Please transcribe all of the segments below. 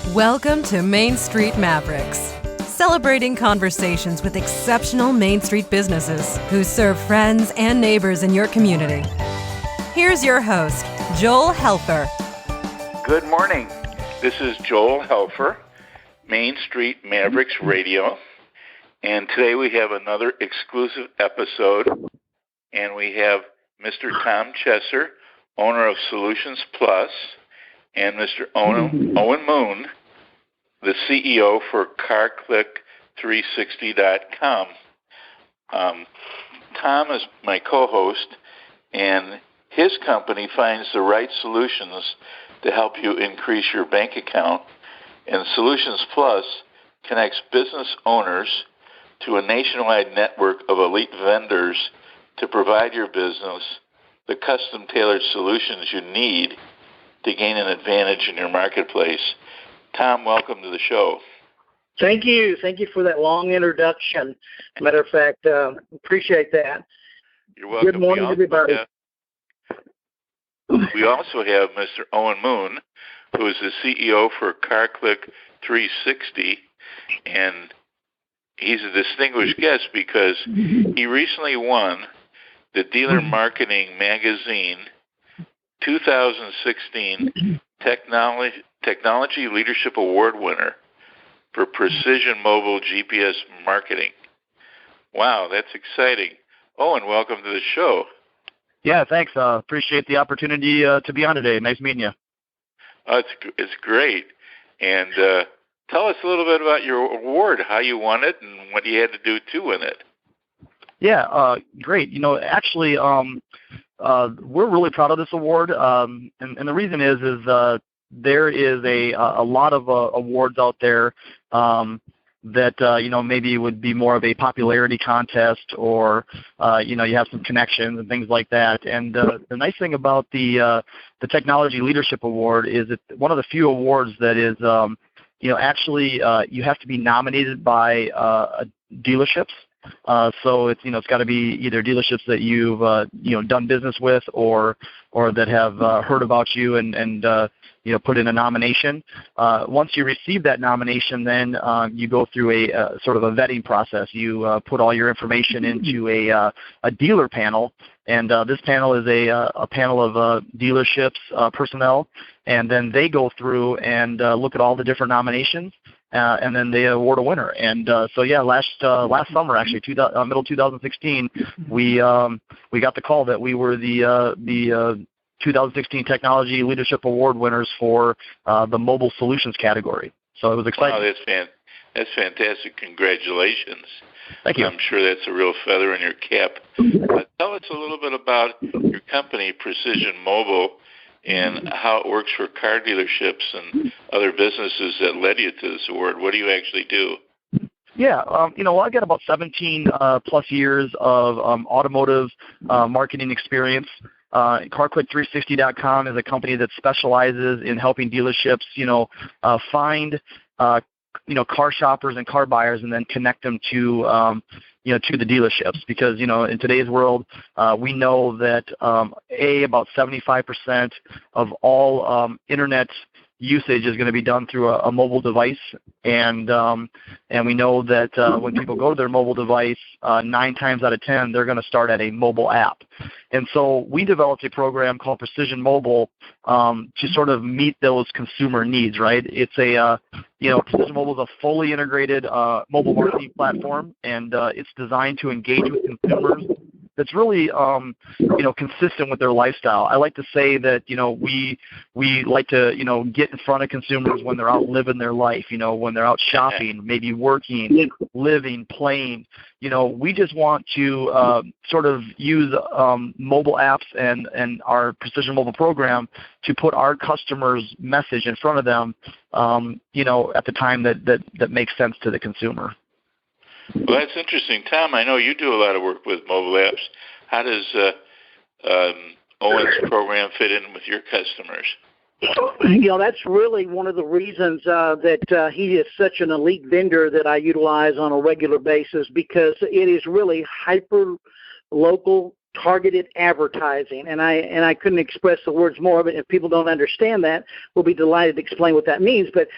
Welcome to Main Street Mavericks, celebrating conversations with exceptional Main Street businesses who serve friends and neighbors in your community. Here's your host, Joel Helfer. Good morning. This is Joel Helfer, Main Street Mavericks Radio, and today we have another exclusive episode, and we have Mr. Tom Chesser, owner of Solutions Plus, and Mr. Owen Moon, the CEO for CarClick360.com. Tom is my co-host, and his company finds the right solutions to help you increase your bank account, and Solutions Plus connects business owners to a nationwide network of elite vendors to provide your business the custom-tailored solutions you need to gain an advantage in your marketplace. Tom, welcome to the show. Thank you. Thank you for that long introduction. Matter of fact, appreciate that. You're welcome. Good morning, everybody. We also have Mr. Owen Moon, who is the CEO for CarClick360, and he's a distinguished guest because he recently won the Dealer Marketing Magazine 2016 Technology Leadership Award winner for Precision Mobile GPS Marketing. Wow, that's exciting. Owen, welcome to the show. Yeah, thanks. Appreciate the opportunity to be on today. Nice meeting you. It's great. And tell us a little bit about your award, how you won it, and what you had to do to win it. Yeah, great. Actually, we're really proud of this award, and the reason is there is a lot of awards out there that maybe would be more of a popularity contest, or you have some connections and things like that. And the nice thing about the Technology Leadership Award is it's one of the few awards that is actually you have to be nominated by dealerships. So it's got to be either dealerships that you've done business with, or that have heard about you and put in a nomination. Once you receive that nomination, then you go through a sort of a vetting process. You put all your information into a dealer panel, and this panel is a panel of dealerships personnel, and then they go through and look at all the different nominations. And then they award a winner. And last summer, actually, middle 2016, we got the call that we were the 2016 Technology Leadership Award winners for the mobile solutions category. So it was exciting. Wow, that's fantastic! Congratulations. Thank you. I'm sure that's a real feather in your cap. Tell us a little bit about your company, Precision Mobile, and how it works for car dealerships and other businesses that led you to this award. What do you actually do? Yeah, I got about 17 plus years of automotive marketing experience. CarClick360.com is a company that specializes in helping dealerships, find car shoppers and car buyers, and then connect them to to the dealerships, because in today's world we know that about 75% of all internet usage is going to be done through a mobile device, and we know that when people go to their mobile device, 9 times out of 10 they're going to start at a mobile app. And so we developed a program called Precision Mobile to sort of meet those consumer needs. Right? It's Precision Mobile is a fully integrated mobile marketing platform, and it's designed to engage with consumers that's really consistent with their lifestyle. I like to say that we like to get in front of consumers when they're out living their life, when they're out shopping, maybe working, living, playing. We just want to sort of use mobile apps and our Precision Mobile program to put our customers' message in front of them at the time that makes sense to the consumer. Well, that's interesting. Tom, I know you do a lot of work with mobile apps. How does Owen's program fit in with your customers? That's really one of the reasons that he is such an elite vendor that I utilize on a regular basis, because it is really hyper-local targeted advertising, and I couldn't express the words more, but if people don't understand that, we'll be delighted to explain what that means. But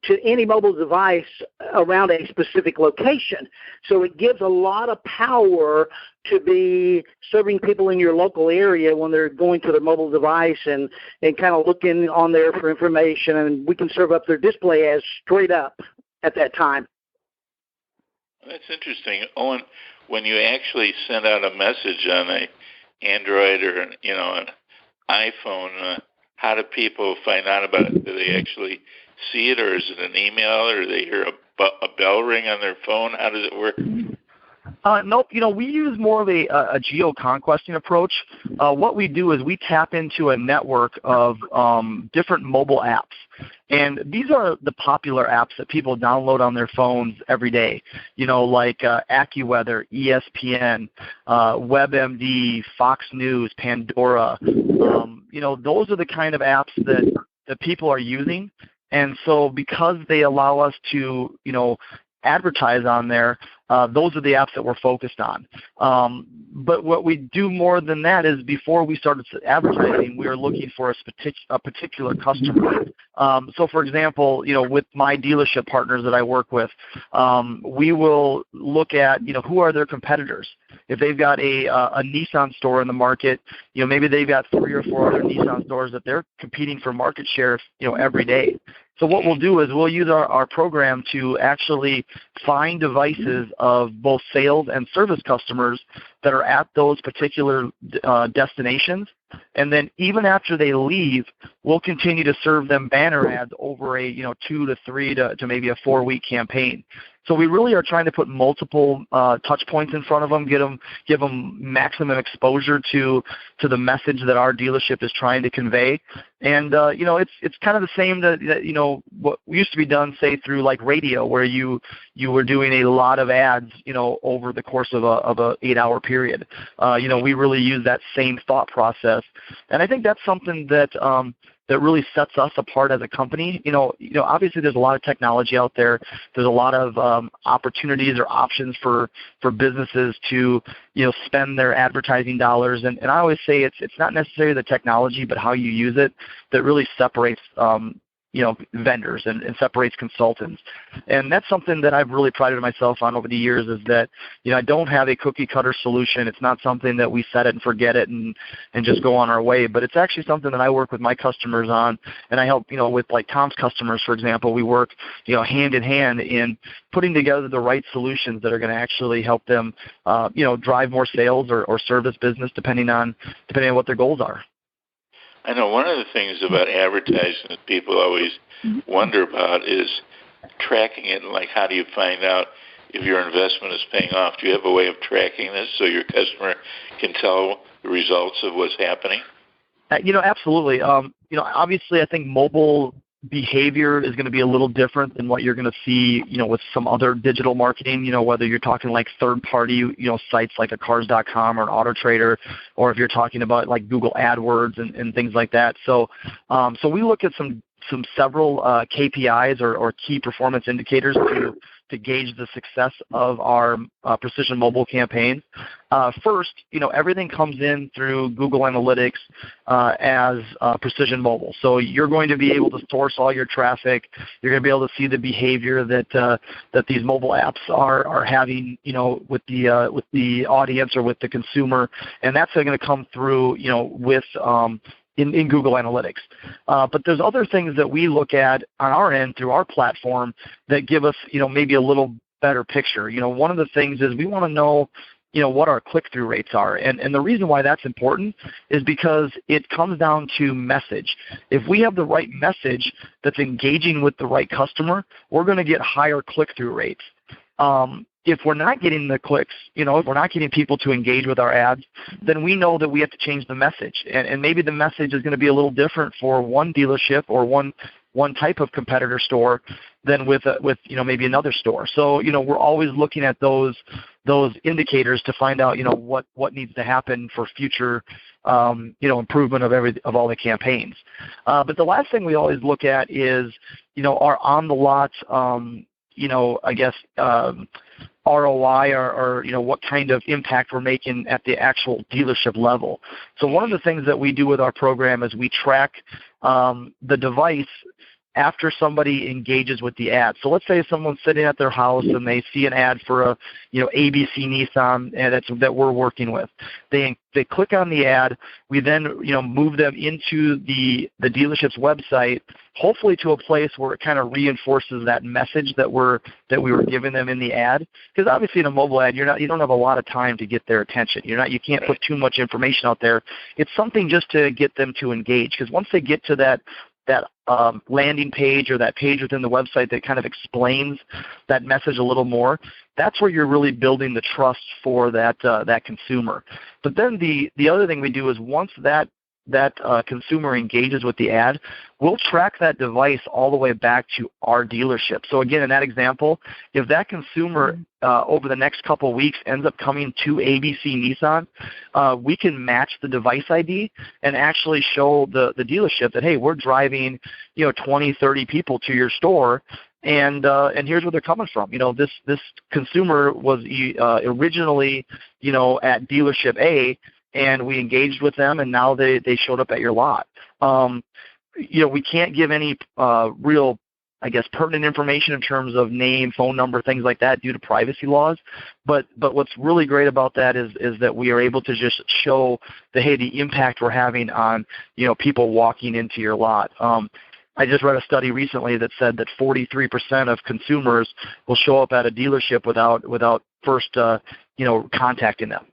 to any mobile device around a specific location, so it gives a lot of power to be serving people in your local area when they're going to their mobile device and kind of looking on there for information, and we can serve up their display ads straight up at that time. That's interesting, Owen. When you actually send out a message on a Android or an iPhone, how do people find out about it? Do they actually see it, or is it an email, or do they hear a bell ring on their phone? How does it work? Nope. We use more of a geo-conquesting approach. What we do is we tap into a network of different mobile apps. And these are the popular apps that people download on their phones every day, like AccuWeather, ESPN, WebMD, Fox News, Pandora. Those are the kind of apps that people are using. And so because they allow us to, advertise on there, those are the apps that we're focused on. But what we do more than that is before we started advertising, we were looking for a particular customer. So, for example, with my dealership partners that I work with, we will look at, who are their competitors. If they've got a Nissan store in the market, maybe they've got 3 or 4 other Nissan stores that they're competing for market share, every day. So what we'll do is we'll use our program to actually find devices of both sales and service customers that are at those particular destinations. And then even after they leave, we'll continue to serve them banner ads over a 2 to 3 to maybe a 4-week campaign. So we really are trying to put multiple touch points in front of them, give them maximum exposure to the message that our dealership is trying to convey. And it's kind of the same that what used to be done, say, through like radio, where you were doing a lot of ads over the course of a 8-hour period. We really use that same thought process, and I think that's something that really sets us apart as a company. Obviously there's a lot of technology out there. There's a lot of opportunities or options for businesses to, spend their advertising dollars. And I always say it's not necessarily the technology, but how you use it that really separates vendors and separates consultants. And that's something that I've really prided myself on over the years, is that, I don't have a cookie cutter solution. It's not something that we set it and forget it and just go on our way, but it's actually something that I work with my customers on. And I help, with like Tom's customers, for example, we work, hand in hand in putting together the right solutions that are going to actually help them, drive more sales or service business depending on what their goals are. I know one of the things about advertising that people always wonder about is tracking it. Like, how do you find out if your investment is paying off? Do you have a way of tracking this so your customer can tell the results of what's happening? Absolutely. Obviously, I think mobile behavior is going to be a little different than what you're going to see, with some other digital marketing, whether you're talking like third-party, sites like a Cars.com or an AutoTrader, or if you're talking about like Google AdWords and things like that. So we look at several KPIs or key performance indicators to gauge the success of our precision mobile campaigns. First, everything comes in through Google Analytics as precision mobile. So you're going to be able to source all your traffic. You're going to be able to see the behavior that these mobile apps are having, with the audience or with the consumer, and that's going to come through, with in Google Analytics. But there's other things that we look at on our end through our platform that give us, maybe a little better picture. One of the things is we want to know, what our click-through rates are. And the reason why that's important is because it comes down to message. If we have the right message that's engaging with the right customer, we're going to get higher click-through rates. If we're not getting the clicks, if we're not getting people to engage with our ads, then we know that we have to change the message. And maybe the message is going to be a little different for one dealership or one type of competitor store than with maybe another store. So, we're always looking at those indicators to find out, what needs to happen for future, improvement of all the campaigns. But the last thing we always look at is, our on the lot I guess, ROI or what kind of impact we're making at the actual dealership level. So one of the things that we do with our program is we track the device after somebody engages with the ad. So let's say someone's sitting at their house and they see an ad for a ABC Nissan that we're working with. They click on the ad. We then move them into the dealership's website, hopefully to a place where it kind of reinforces that message that we were giving them in the ad. Because obviously in a mobile ad, you don't have a lot of time to get their attention. You can't put too much information out there. It's something just to get them to engage. Because once they get to that landing page or that page within the website that kind of explains that message a little more, that's where you're really building the trust for that consumer. But then the other thing we do is once that consumer engages with the ad, we'll track that device all the way back to our dealership. So again, in that example, if that consumer over the next couple of weeks ends up coming to ABC Nissan, we can match the device ID and actually show the dealership that, hey, we're driving 20, 30 people to your store, and here's where they're coming from. This consumer was originally at dealership A, and we engaged with them, and now they showed up at your lot. We can't give any real, I guess, pertinent information in terms of name, phone number, things like that due to privacy laws. But what's really great about that is that we are able to just show the impact we're having on people walking into your lot. I just read a study recently that said that 43% of consumers will show up at a dealership without first contacting them.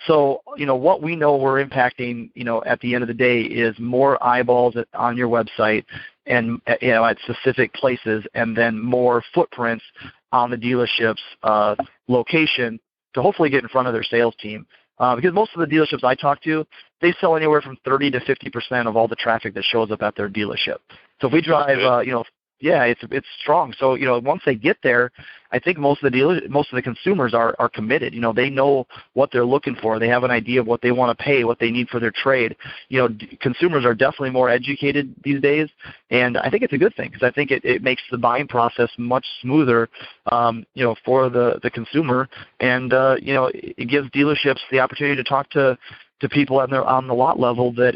So what we know we're impacting at the end of the day is more eyeballs on your website and at specific places, and then more footprints on the dealership's location to hopefully get in front of their sales team. Because most of the dealerships I talk to, they sell anywhere from 30 to 50% of all the traffic that shows up at their dealership. So if we drive, it's strong. So once they get there, I think most of the consumers are committed. They know what they're looking for. They have an idea of what they want to pay, what they need for their trade. Consumers are definitely more educated these days, and I think it's a good thing because I think it makes the buying process much smoother, for the consumer, and it gives dealerships the opportunity to talk to people on the lot level that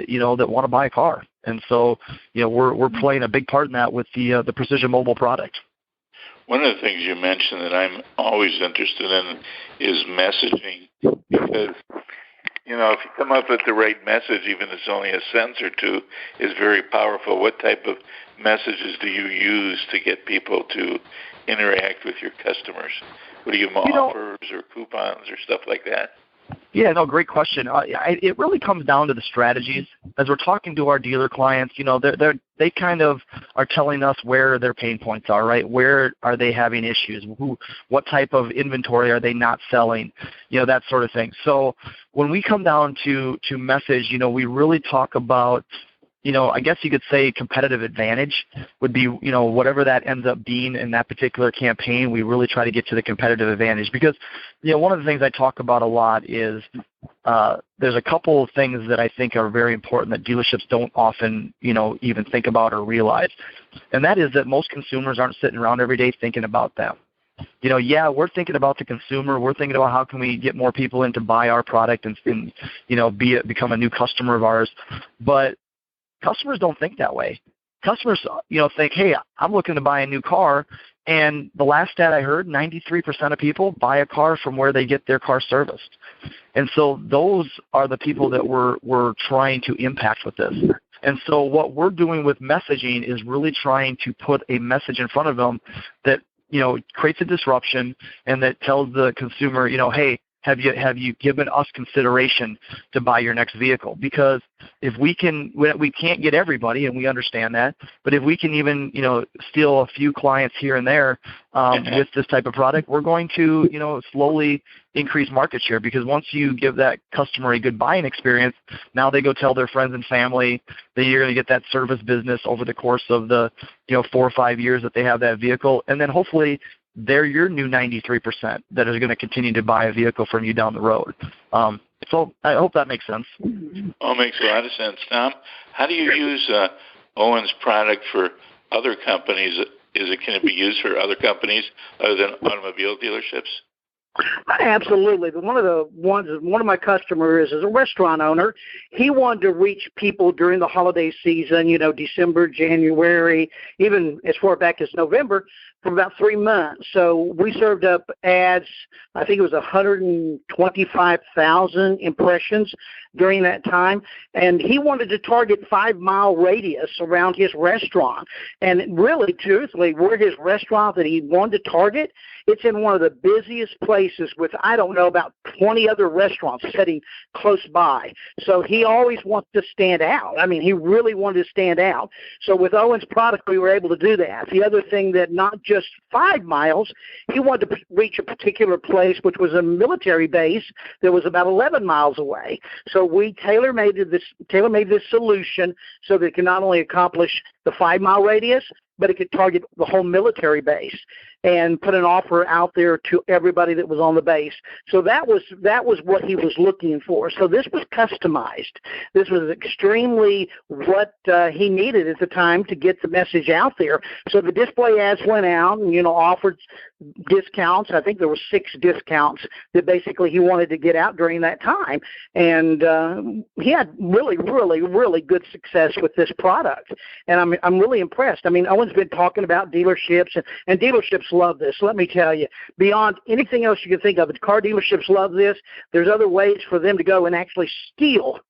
want to buy a car. And so, we're playing a big part in that with the Precision Mobile product. One of the things you mentioned that I'm always interested in is messaging, because, if you come up with the right message, even if it's only a sentence or two, is very powerful. What type of messages do you use to get people to interact with your customers? What do you give them, offers or coupons or stuff like that? Yeah, no, great question. It really comes down to the strategies. As we're talking to our dealer clients, they kind of are telling us where their pain points are, right? Where are they having issues? What type of inventory are they not selling? That sort of thing. So when we come down to message, we really talk about, I guess you could say competitive advantage would be, whatever that ends up being in that particular campaign. We really try to get to the competitive advantage because, one of the things I talk about a lot is there's a couple of things that I think are very important that dealerships don't often, even think about or realize. And that is that most consumers aren't sitting around every day thinking about them. We're thinking about the consumer. We're thinking about how can we get more people in to buy our product and become a new customer of ours. But customers don't think that way. Customers, think, hey, I'm looking to buy a new car, and the last stat I heard, 93% of people buy a car from where they get their car serviced. And so those are the people that we're trying to impact with this. And so what we're doing with messaging is really trying to put a message in front of them that, creates a disruption and that tells the consumer, hey, have you given us consideration to buy your next vehicle? Because if we can't get everybody, and we understand that, but if we can even, steal a few clients here and there with this type of product, we're going to, slowly increase market share. Because once you give that customer a good buying experience, now they go tell their friends and family that you're going to get that service business over the course of the, 4 or 5 years that they have that vehicle. And then hopefully they're your new 93% that is going to continue to buy a vehicle from you down the road. So I hope that makes sense. Oh, it makes a lot of sense. Tom, how do you use Owen's product for other companies can it be used for other companies other than automobile dealerships? Absolutely. One of my customers is a restaurant owner. He wanted to reach people during the holiday season, December, January, even as far back as November, for about 3 months. So we served up ads, I think it was 125,000 impressions during that time. And he wanted to target 5-mile radius around his restaurant. And really, truthfully, where his restaurant that he wanted to target, it's in one of the busiest places with, I don't know, about 20 other restaurants sitting close by. So he always wants to stand out. I mean, he really wanted to stand out. So with Owen's product, we were able to do that. The other thing that not just 5 miles, he wanted to reach a particular place, which was a military base that was about 11 miles away. So we tailor-made this solution so that it can not only accomplish the 5-mile radius, but it could target the whole military base and put an offer out there to everybody that was on the base. So that was what he was looking for. So this was customized. This was extremely what he needed at the time to get the message out there. So the display ads went out and, offered discounts. I think there were 6 discounts that basically he wanted to get out during that time. And he had really, really, really good success with this product. And I'm really impressed. I mean, Owen's been talking about dealerships, and dealerships love this. Let me tell you, beyond anything else you can think of, car dealerships love this. There's other ways for them to go and actually steal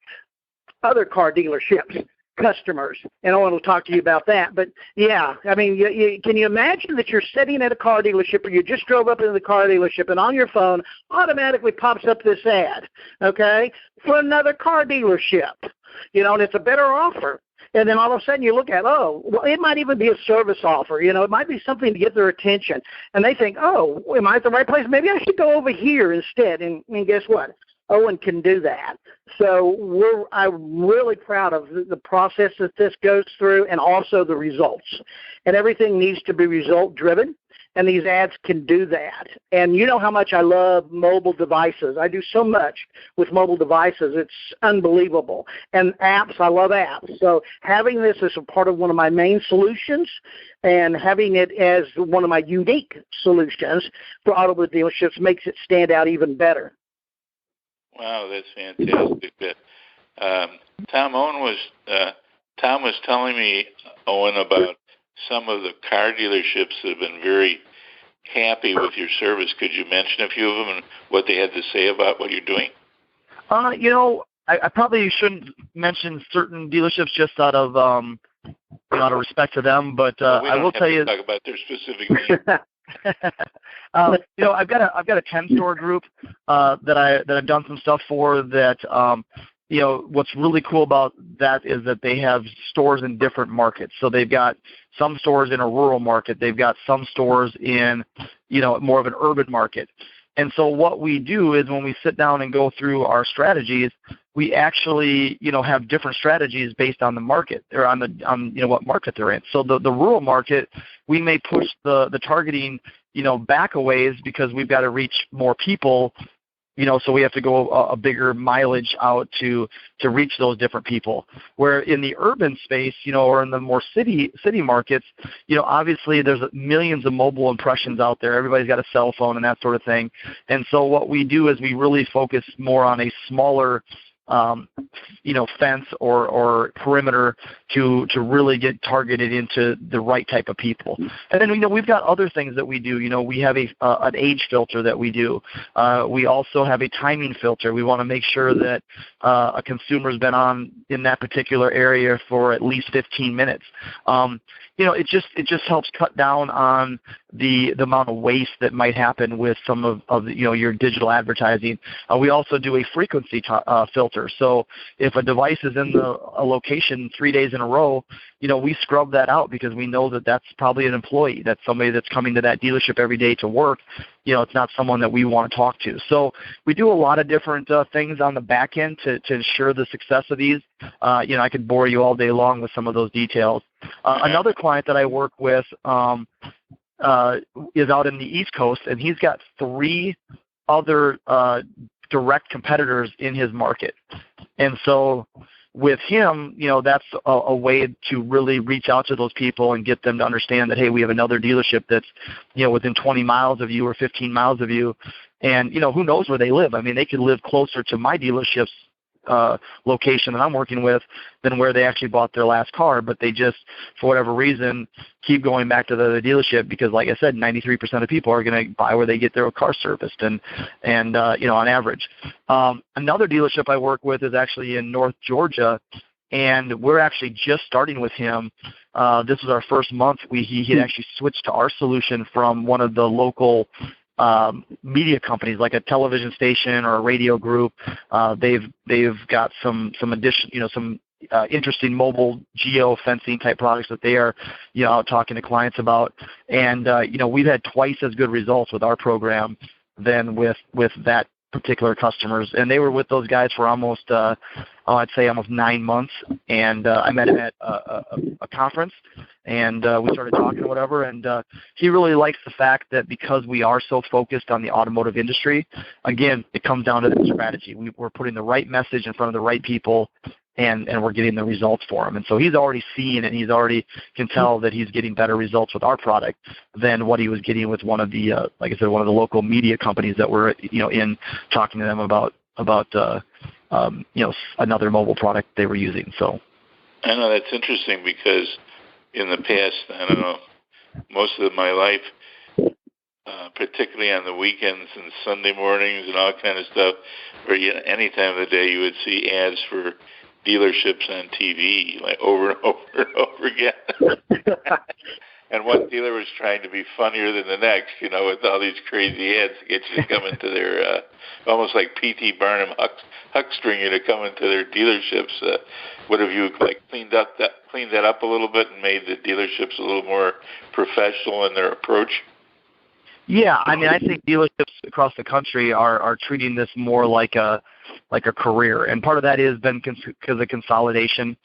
other car dealerships customers, and Owen will talk to you about that. But yeah, I mean, can you imagine that you're sitting at a car dealership, or you just drove up into the car dealership, and on your phone automatically pops up this ad, okay, for another car dealership, and it's a better offer. And then all of a sudden you look at, it might even be a service offer. It might be something to get their attention. And they think, am I at the right place? Maybe I should go over here instead. And guess what? Owen can do that. So I'm really proud of the process that this goes through, and also the results. And everything needs to be result-driven, and these ads can do that. And you know how much I love mobile devices. I do so much with mobile devices. It's unbelievable. And apps, I love apps. So having this as a part of one of my main solutions, and having it as one of my unique solutions for automobile dealerships makes it stand out even better. Wow, that's fantastic. Tom was telling me, Owen, about some of the car dealerships that have been very happy with your service. Could you mention a few of them and what they had to say about what you're doing? I probably shouldn't mention certain dealerships just out of respect to them, but I will tell you. Talk about their specific name. I've got a 10-store group that I've done some stuff for. That what's really cool about that is that they have stores in different markets. So they've got some stores in a rural market. They've got some stores in more of an urban market. And so what we do is when we sit down and go through our strategies, we actually, have different strategies based on the market or on what market they're in. So the rural market, we may push the targeting, back a ways because we've got to reach more people, so we have to go a bigger mileage out to reach those different people. Where in the urban space, or in the more city markets, obviously there's millions of mobile impressions out there. Everybody's got a cell phone and that sort of thing. And so what we do is we really focus more on a smaller fence or perimeter to really get targeted into the right type of people. And then we've got other things that we do. We have an age filter that we do. We also have a timing filter. We want to make sure that a consumer's been on in that particular area for at least 15 minutes. It just helps cut down on the amount of waste that might happen with some of your digital advertising. We also do a frequency filter. So if a device is in a location 3 days in a row, we scrub that out because we know that that's probably an employee. That's somebody that's coming to that dealership every day to work. It's not someone that we want to talk to. So we do a lot of different things on the back end to ensure the success of these. I could bore you all day long with some of those details. Another client that I work with is out in the East Coast, and he's got 3 other direct competitors in his market. And so with him, that's a way to really reach out to those people and get them to understand that, hey, we have another dealership that's, within 20 miles of you or 15 miles of you. And, who knows where they live? I mean, they could live closer to my dealership's location that I'm working with than where they actually bought their last car, but they just, for whatever reason, keep going back to the other dealership because, like I said, 93% of people are going to buy where they get their car serviced, and on average. Another dealership I work with is actually in North Georgia, and we're actually just starting with him. This was our first month. He had actually switched to our solution from one of the local media companies, like a television station or a radio group. They've got some addition, some interesting mobile geo-fencing type products that they are, out talking to clients about. And, we've had twice as good results with our program than with that particular customers. And they were with those guys for almost, I'd say almost 9 months. And I met him at a conference, and we started talking or whatever. And he really likes the fact that because we are so focused on the automotive industry, again, it comes down to the strategy. We're putting the right message in front of the right people, and we're getting the results for him. And so he's already seen and he's already can tell that he's getting better results with our product than what he was getting with one of the, like I said, one of the local media companies that we're, in talking to them about another mobile product they were using. So I know that's interesting because in the past, I don't know, most of my life, particularly on the weekends and Sunday mornings and all kind of stuff, where any time of the day you would see ads for dealerships on TV, like over and over and over again. And one dealer was trying to be funnier than the next, with all these crazy ads to get you to come into their, almost like P.T. Barnum huckstering you to come into their dealerships. What have you cleaned that up a little bit and made the dealerships a little more professional in their approach? Yeah, I mean, I think dealerships across the country are treating this more like a career, and part of that has been because of consolidation.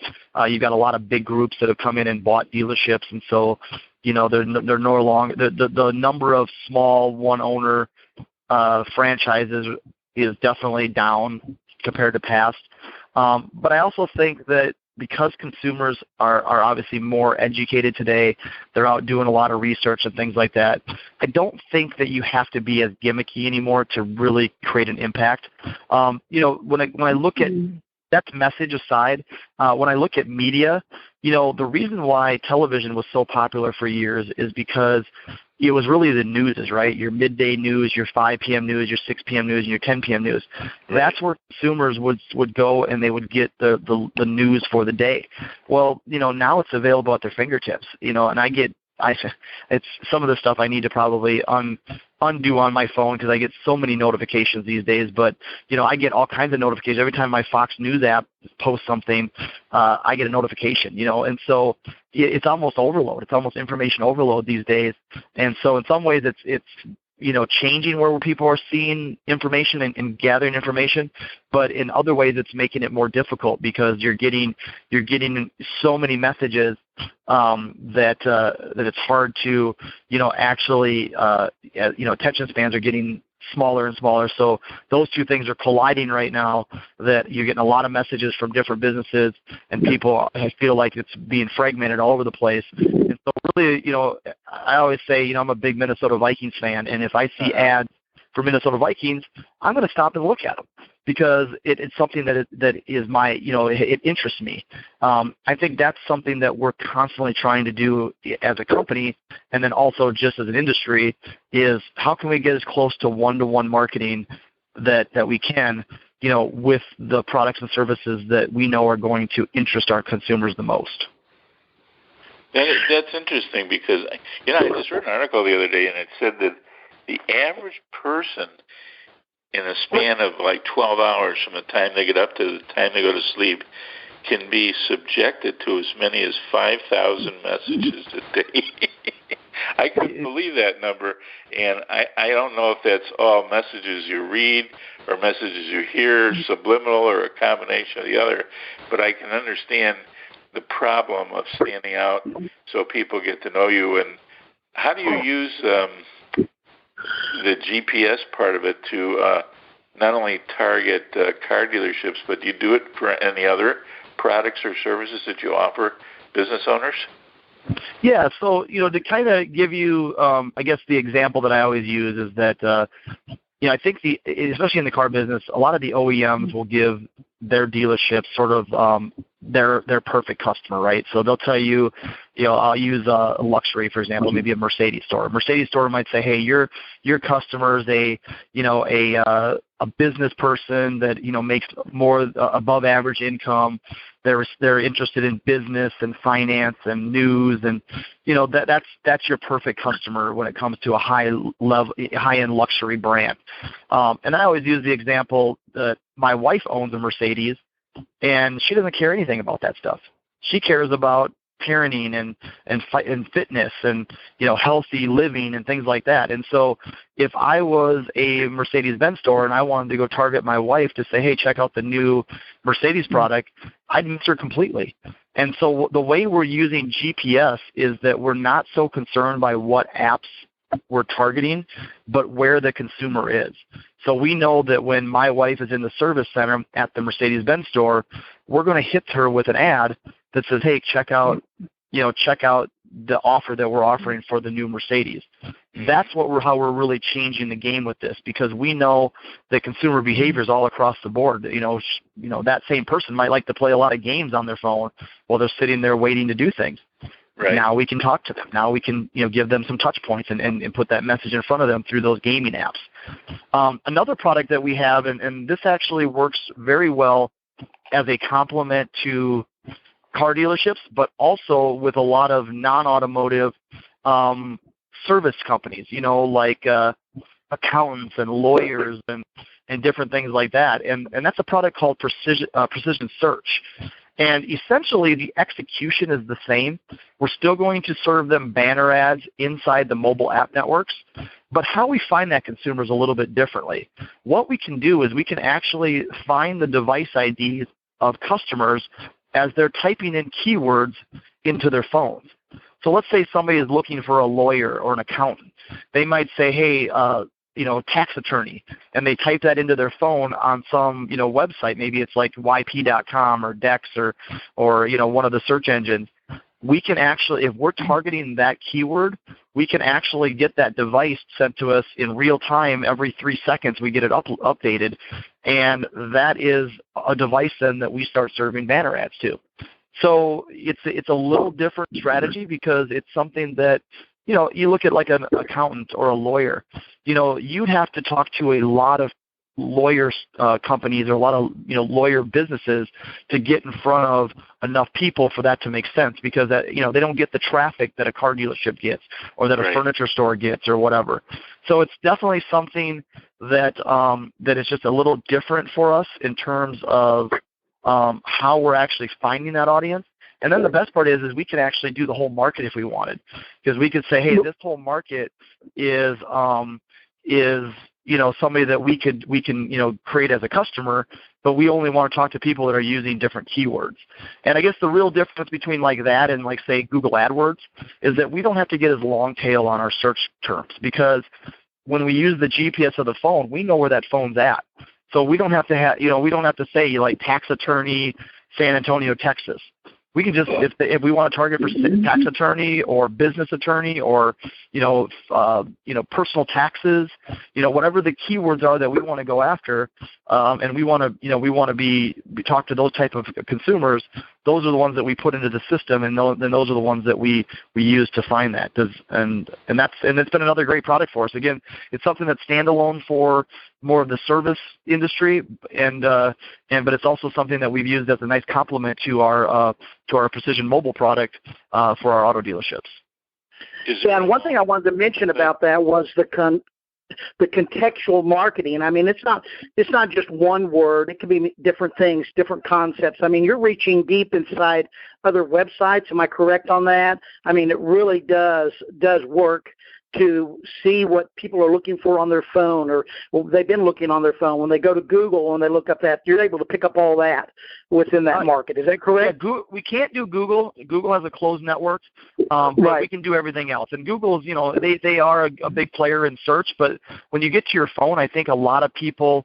You've got a lot of big groups that have come in and bought dealerships, and so they're no longer the number of small one owner franchises is definitely down compared to past. But I also think that because consumers are obviously more educated today, they're out doing a lot of research and things like that. I don't think that you have to be as gimmicky anymore to really create an impact. When I look at that's message aside, when I look at media, the reason why television was so popular for years is because it was really the news, right? Your midday news, your 5 p.m. news, your 6 p.m. news, and your 10 p.m. news. That's where consumers would go and they would get the news for the day. Well, now it's available at their fingertips, and it's some of the stuff I need to probably undo on my phone because I get so many notifications these days. But, I get all kinds of notifications. Every time my Fox News app posts something, I get a notification, and so it's almost overload. It's almost information overload these days. And so in some ways it's changing where people are seeing information and gathering information, but in other ways it's making it more difficult because you're getting so many messages that it's hard to actually attention spans are getting smaller and smaller. So those two things are colliding right now, that you're getting a lot of messages from different businesses and people feel like it's being fragmented all over the place. And so really, I always say, I'm a big Minnesota Vikings fan, and if I see ads for Minnesota Vikings, I'm going to stop and look at them because it's something that is my, it interests me. I think that's something that we're constantly trying to do as a company, and then also just as an industry, is how can we get as close to one-to-one marketing that we can, with the products and services that we know are going to interest our consumers the most. That's interesting because, I just read an article the other day, and it said that the average person in a span of like 12 hours from the time they get up to the time they go to sleep can be subjected to as many as 5,000 messages a day. I couldn't believe that number, and I don't know if that's all messages you read or messages you hear, subliminal, or a combination of the other, but I can understand the problem of standing out so people get to know you. And how do you use the GPS part of it to not only target car dealerships, but do you do it for any other products or services that you offer business owners? Yeah, so, to kind of give you, I guess the example that I always use is that, I think especially in the car business, a lot of the OEMs will give their dealerships sort of their perfect customer, right? So they'll tell you, I'll use a luxury, for example, maybe a Mercedes store. A Mercedes store might say, hey, your customer's a business person that, makes more above average income. They're interested in business and finance and news, and that's your perfect customer when it comes to a high-end luxury brand. And I always use the example that my wife owns a Mercedes, and she doesn't care anything about that stuff. She cares about parenting and fitness and healthy living and things like that. And so if I was a Mercedes-Benz store and I wanted to go target my wife to say, hey, check out the new Mercedes product, I'd miss her completely. And so the way we're using GPS is that we're not so concerned by what apps we're targeting, but where the consumer is. So we know that when my wife is in the service center at the Mercedes-Benz store, we're going to hit her with an ad that says, hey, check out the offer that we're offering for the new Mercedes. That's how we're really changing the game with this, because we know that consumer behaviors all across the board. That same person might like to play a lot of games on their phone while they're sitting there waiting to do things. Right. Now we can talk to them. Now we can give them some touch points and put that message in front of them through those gaming apps. Another product that we have, and this actually works very well as a complement to car dealerships, but also with a lot of non-automotive service companies, like accountants and lawyers and different things like that. And that's a product called Precision Search. And essentially, the execution is the same. We're still going to serve them banner ads inside the mobile app networks, but how we find that consumer is a little bit differently. What we can do is we can actually find the device IDs of customers as they're typing in keywords into their phones. So let's say somebody is looking for a lawyer or an accountant. They might say, hey, tax attorney, and they type that into their phone on some, website. Maybe it's like yp.com or Dex or one of the search engines. We can actually, if we're targeting that keyword, we can actually get that device sent to us in real time. Every 3 seconds we get it updated, and that is a device then that we start serving banner ads to. So it's a little different strategy, because it's something that, you look at like an accountant or a lawyer, you'd have to talk to a lot of lawyer companies or a lot of, lawyer businesses to get in front of enough people for that to make sense, because that, they don't get the traffic that a car dealership gets or that a furniture store gets or whatever. So it's definitely something that that is just a little different for us in terms of how we're actually finding that audience. And then the best part is we can actually do the whole market if we wanted, because we could say, hey, this whole market is somebody that we can create as a customer, but we only want to talk to people that are using different keywords. And I guess the real difference between like that and like say Google AdWords is that we don't have to get as long tail on our search terms, because when we use the GPS of the phone, we know where that phone's at. So we don't have to we don't have to say like tax attorney, San Antonio, Texas. We can just, if we want to target for tax attorney or business attorney or, personal taxes, whatever the keywords are that we want to go after, and we want to be talk to those type of consumers. Those are the ones that we put into the system, and those are the ones that we use to find that. And it's been another great product for us. Again, it's something that's standalone for more of the service industry, but it's also something that we've used as a nice complement to our Precision Mobile product for our auto dealerships. Yeah, and one thing I wanted to mention about that was the contextual marketing. I mean, it's not just one word. It can be different things, different concepts. I mean, you're reaching deep inside other websites. Am I correct on that? I mean, it really does work to see what people are looking for on their phone, or they've been looking on their phone. When they go to Google and they look up that, you're able to pick up all that within that market. Is that correct? Yeah, we can't do Google. Google has a closed network, but we can do everything else. And Google's, they are a big player in search, but when you get to your phone, I think a lot of people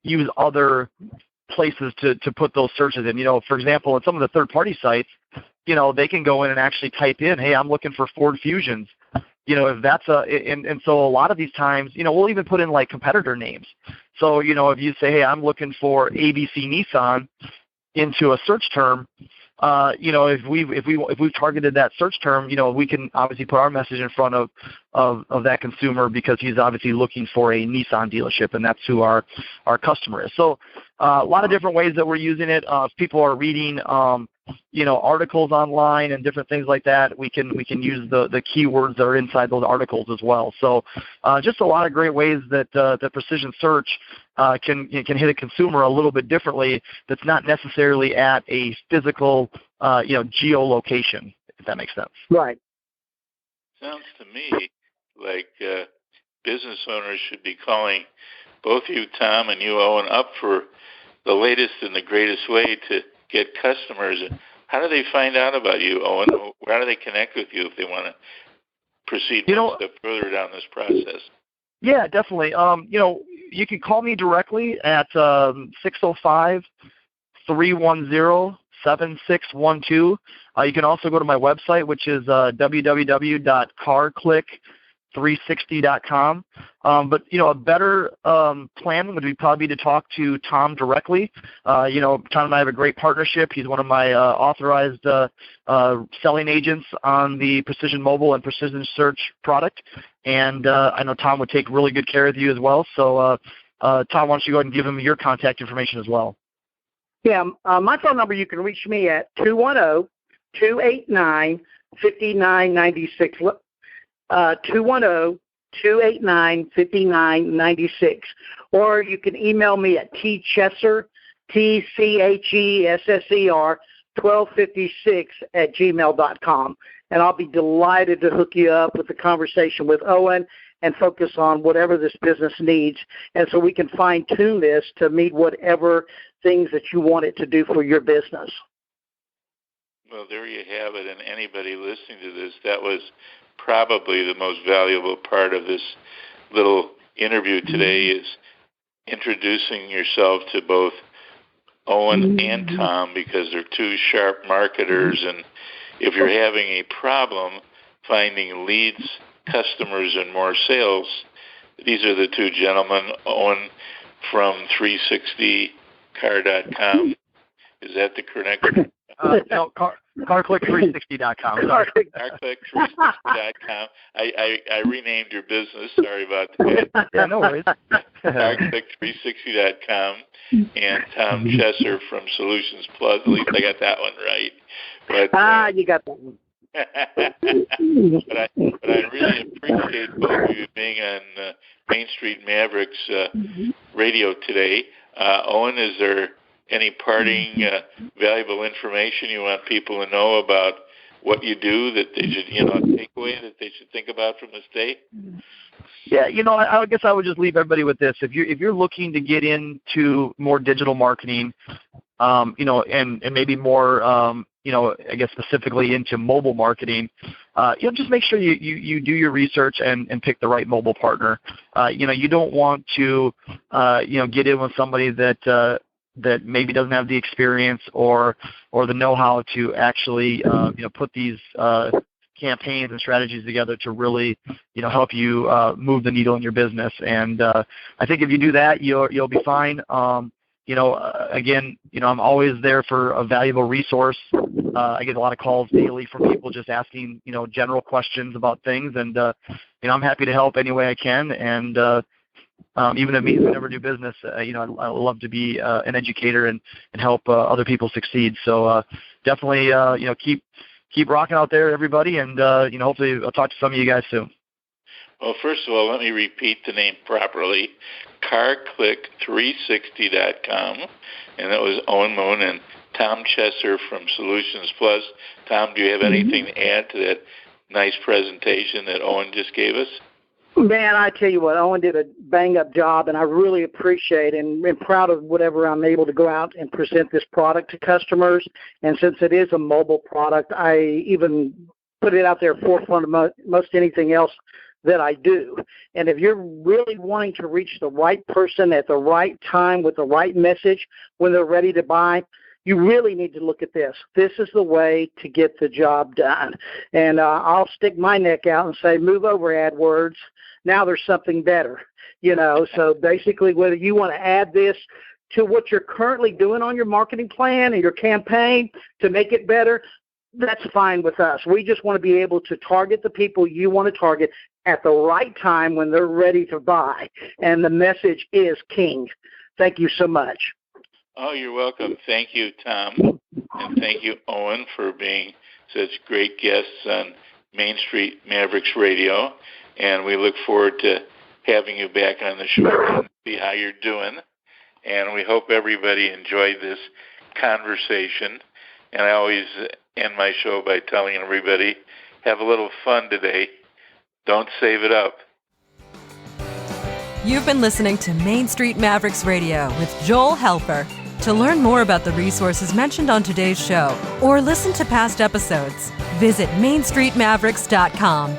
use other places to put those searches in. For example, in some of the third-party sites, they can go in and actually type in, hey, I'm looking for Ford Fusions. If that's and so a lot of these times, we'll even put in like competitor names. So, if you say, hey, I'm looking for ABC Nissan into a search term, if we've targeted that search term, we can obviously put our message in front of that consumer because he's obviously looking for a Nissan dealership, and that's who our customer is. So a lot of different ways that we're using it. If people are reading articles online and different things like that, we can use the keywords that are inside those articles as well. So just a lot of great ways that the precision search can hit a consumer a little bit differently. That's not necessarily at a physical geolocation, if that makes sense. Right. Sounds to me like business owners should be calling both you, Tom, and you, Owen, up for the latest and the greatest way to get customers. How do they find out about you, Owen? How do they connect with you if they want to proceed one step further down this process? Yeah, definitely. You can call me directly at 605-310-7612. You can also go to my website, which is www.carclick360.com. But a better plan would probably be to talk to Tom directly. Tom and I have a great partnership. He's one of my authorized selling agents on the Precision Mobile and Precision Search product, and I know Tom would take really good care of you as well. So, Tom, why don't you go ahead and give him your contact information as well? Yeah, my phone number, you can reach me at 210-289-5996. 210-289-5996. Or you can email me at tchesser, TCHESSER 1256 @gmail.com. And I'll be delighted to hook you up with a conversation with Owen and focus on whatever this business needs. And so we can fine-tune this to meet whatever things that you want it to do for your business. Well, there you have it. And anybody listening to this, that was probably the most valuable part of this little interview today, is introducing yourself to both Owen and Tom, because they're two sharp marketers. And if you're having a problem finding leads, customers, and more sales, these are the two gentlemen. Owen from 360car.com. Is that the correct? No, carclick360.com. Carclick360.com. I renamed your business. Sorry about that. Yeah, no worries. Carclick360.com, and Tom Chesser from Solutions Plus. At least I got that one right. But, you got that one. but I really appreciate both of you being on Main Street Mavericks radio today. Owen, is there any parting valuable information you want people to know about what you do that they should, take away that they should think about from this day? Yeah, I guess I would just leave everybody with this. If you're looking to get into more digital marketing, and maybe more, I guess specifically into mobile marketing, just make sure you do your research and pick the right mobile partner. You don't want to, get in with somebody that maybe doesn't have the experience or the know-how to actually, put these campaigns and strategies together to really, help you move the needle in your business. And I think if you do that, you'll be fine. Again, I'm always there for a valuable resource. I get a lot of calls daily from people just asking, general questions about things, and I'm happy to help any way I can. And even if we never do business, I love to be an educator and help other people succeed. So definitely, keep rocking out there, everybody, and hopefully I'll talk to some of you guys soon. Well, first of all, let me repeat the name properly: carclick360.com, and that was Owen Moon and Tom Chesser from Solutions Plus. Tom, do you have anything to add to that nice presentation that Owen just gave us? Man, I tell you what, Owen did a bang-up job, and I really appreciate and proud of whatever I'm able to go out and present this product to customers. And since it is a mobile product, I even put it out there forefront of most anything else that I do. And if you're really wanting to reach the right person at the right time with the right message when they're ready to buy, you really need to look at this. This is the way to get the job done. And I'll stick my neck out and say, move over AdWords. Now there's something better. So basically, whether you want to add this to what you're currently doing on your marketing plan and your campaign to make it better, that's fine with us. We just want to be able to target the people you want to target at the right time when they're ready to buy. And the message is king. Thank you so much. Oh, you're welcome. Thank you, Tom. And thank you, Owen, for being such great guests on Main Street Mavericks Radio. And we look forward to having you back on the show and see how you're doing. And we hope everybody enjoyed this conversation. And I always end my show by telling everybody, have a little fun today. Don't save it up. You've been listening to Main Street Mavericks Radio with Joel Helfer. To learn more about the resources mentioned on today's show or listen to past episodes, visit mainstreetmavericks.com.